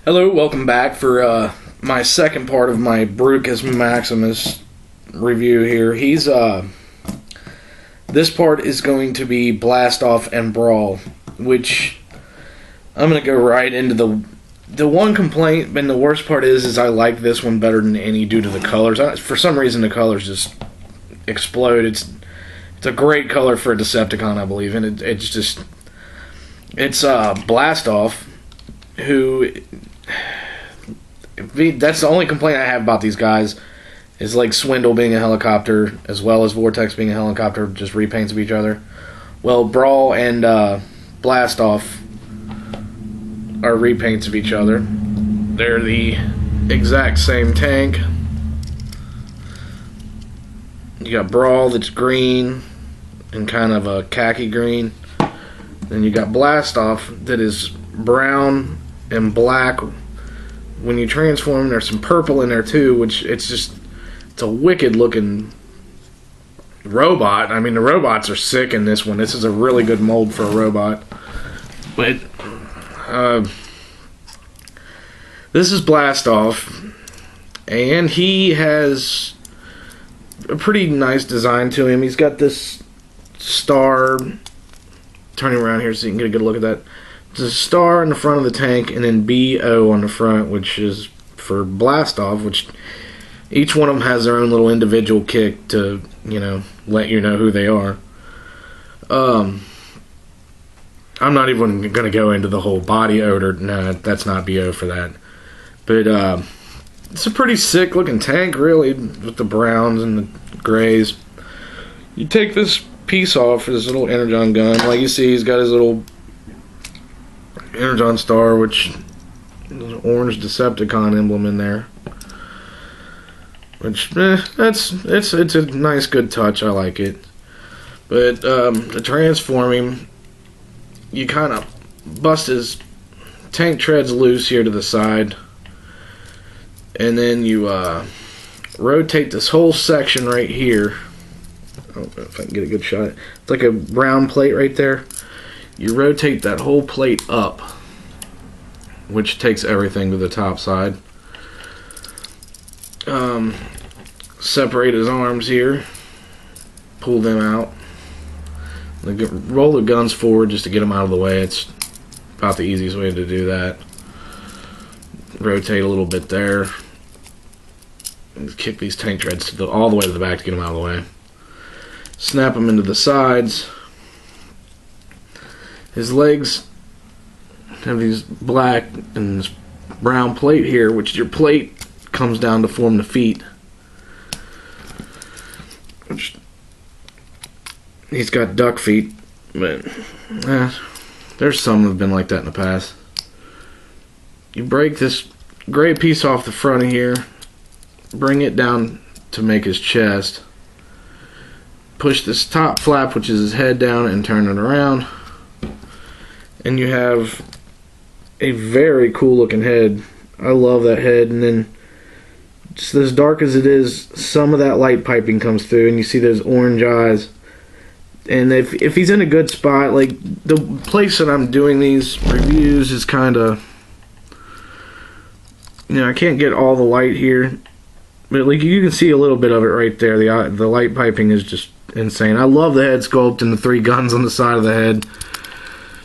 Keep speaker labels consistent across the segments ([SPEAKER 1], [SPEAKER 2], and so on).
[SPEAKER 1] Hello, welcome back for my second part of my bruticus maximus review here. This part is going to be blast off and brawl, which I'm going to go right into the one complaint, and the worst part is I like this one better than any due to the colors. For some reason the colors just explode. It's a great color for a Decepticon, I believe, and it's blast off, who that's the only complaint I have about these guys is like Swindle being a helicopter as well as Vortex being a helicopter, just repaints of each other. Well, Brawl and Blast Off are repaints of each other. They're the exact same tank. You got Brawl that's green and kind of a khaki green. Then you got Blast Off that is brown and black. When you transform, there's some purple in there too, which it's a wicked looking robot. I mean, the robots are sick in this one. This is a really good mold for a robot. But this is Blast Off, and he has a pretty nice design to him. He's got this star. Turning around here so you can get a good look at that. There's a star in the front of the tank, and then BO on the front, which is for Blast Off, which each one of them has their own little individual kick to, let you know who they are. I'm not even going to go into the whole body odor. No, that's not BO for that. But it's a pretty sick looking tank, really, with the browns and the grays. You take this piece off for this little energon gun. Like you see, he's got his little energon star, which is an orange Decepticon emblem in there. Which, it's a nice, good touch. I like it. But to transform him, you kind of bust his tank treads loose here to the side, and then you rotate this whole section right here. I don't know if I can get a good shot. It's like a brown plate right there. You rotate that whole plate up, which takes everything to the top side. Separate his arms here. Pull them out. Roll the guns forward just to get them out of the way. It's about the easiest way to do that. Rotate a little bit there. And kick these tank treads all the way to the back to get them out of the way. Snap them into the sides. His legs have these black and this brown plate here, which your plate comes down to form the feet. Which he's got duck feet, but there's some that have been like that in the past. You break this gray piece off the front of here, bring it down to make his chest. Push this top flap, which is his head, down and turn it around. And you have a very cool looking head. I love that head. And then just as dark as it is, some of that light piping comes through, and you see those orange eyes. And if he's in a good spot, like the place that I'm doing these reviews is kind of, I can't get all the light here, but like you can see a little bit of it right there. The light piping is just insane. I love the head sculpt and the 3 guns on the side of the head.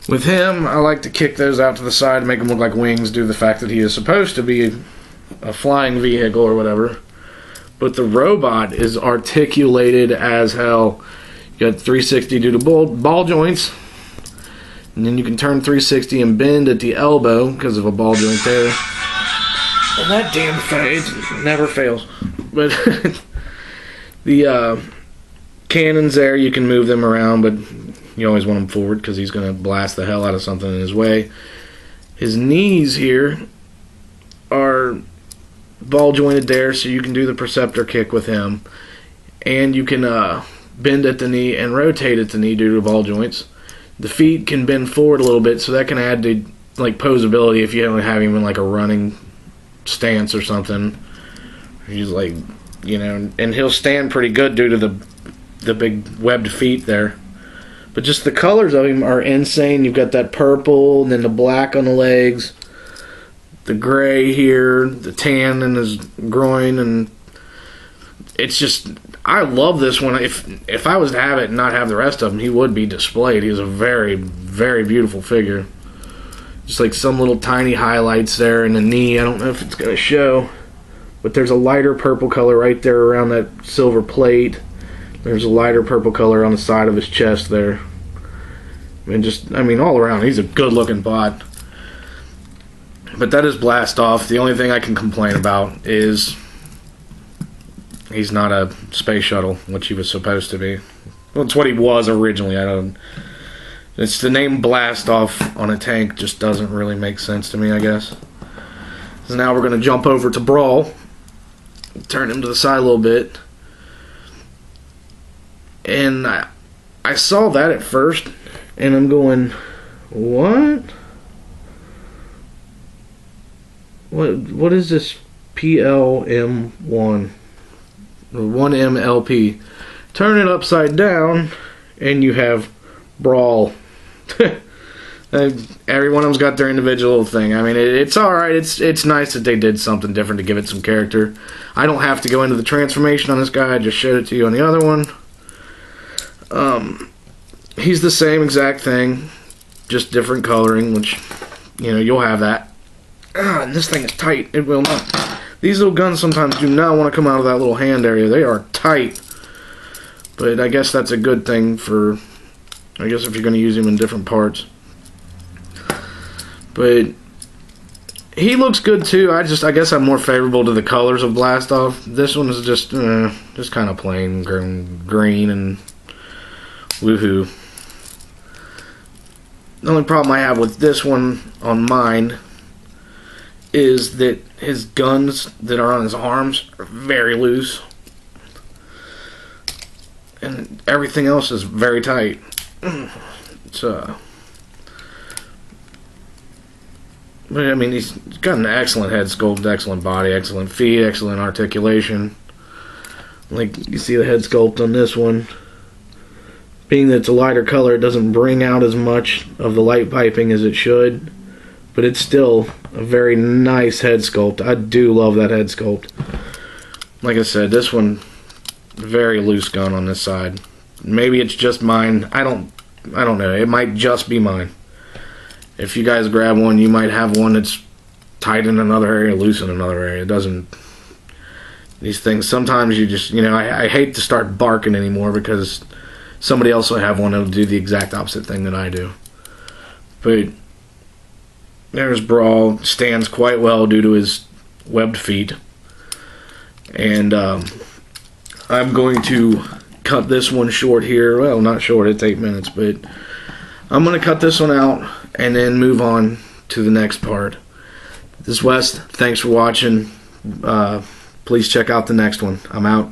[SPEAKER 1] With him, I like to kick those out to the side and make them look like wings due to the fact that he is supposed to be a flying vehicle or whatever. But the robot is articulated as hell. You got 360 due to ball joints. And then you can turn 360 and bend at the elbow because of a ball joint there. And that damn fades never fails. But the cannons there, you can move them around, but you always want them forward because he's going to blast the hell out of something in his way. His knees here are ball jointed there, so you can do the Perceptor kick with him. And you can bend at the knee and rotate at the knee due to ball joints. The feet can bend forward a little bit, so that can add to like posability if you don't have him in like a running stance or something. He's like, and he'll stand pretty good due to the big webbed feet there. But just the colors of him are insane. You've got that purple and then the black on the legs. the gray here, the tan in his groin, and it's just, I love this one. If I was to have it and not have the rest of them, he would be displayed. He's a very, very beautiful figure. Just like some little tiny highlights there in the knee. I don't know if it's going to show, but there's a lighter purple color right there around that silver plate. There's a lighter purple color on the side of his chest there. And just, I mean, all around, he's a good-looking bot. But that is Blastoff. The only thing I can complain about is he's not a space shuttle, which he was supposed to be. Well, it's what he was originally. It's the name Blastoff on a tank just doesn't really make sense to me, I guess. So now we're going to jump over to Brawl. Turn him to the side a little bit. And I saw that at first, and I'm going, what? What is this PLM1? Or 1MLP. Turn it upside down, and you have Brawl. Every one of them's got their individual thing. I mean, it's alright. It's nice that they did something different to give it some character. I don't have to go into the transformation on this guy. I just showed it to you on the other one. He's the same exact thing, just different coloring, which, you know, you'll have that. And this thing is tight. It will not. These little guns sometimes do not want to come out of that little hand area. They are tight. But I guess that's a good thing for, I guess, if you're going to use him in different parts. But he looks good too. I guess I'm more favorable to the colors of Blastoff. This one is just kind of plain green and woohoo. The only problem I have with this one on mine is that his guns that are on his arms are very loose. And everything else is very tight. It's but I mean, he's got an excellent head sculpt, excellent body, excellent feet, excellent articulation. Like, you see the head sculpt on this one. Being that it's a lighter color, it doesn't bring out as much of the light piping as it should. But it's still a very nice head sculpt. I do love that head sculpt. Like I said, this one, very loose gun on this side. Maybe it's just mine. I don't know. It might just be mine. If you guys grab one, you might have one that's tight in another area, loose in another area. It doesn't... These things, sometimes you just, you know, I hate to start barking anymore because somebody else will have one that'll do the exact opposite thing that I do. But there's Brawl. Stands quite well due to his webbed feet. And I'm going to cut this one short here. Well, not short, it's 8 minutes, but I'm going to cut this one out and then move on to the next part. This is Wes. Thanks for watching. Please check out the next one. I'm out.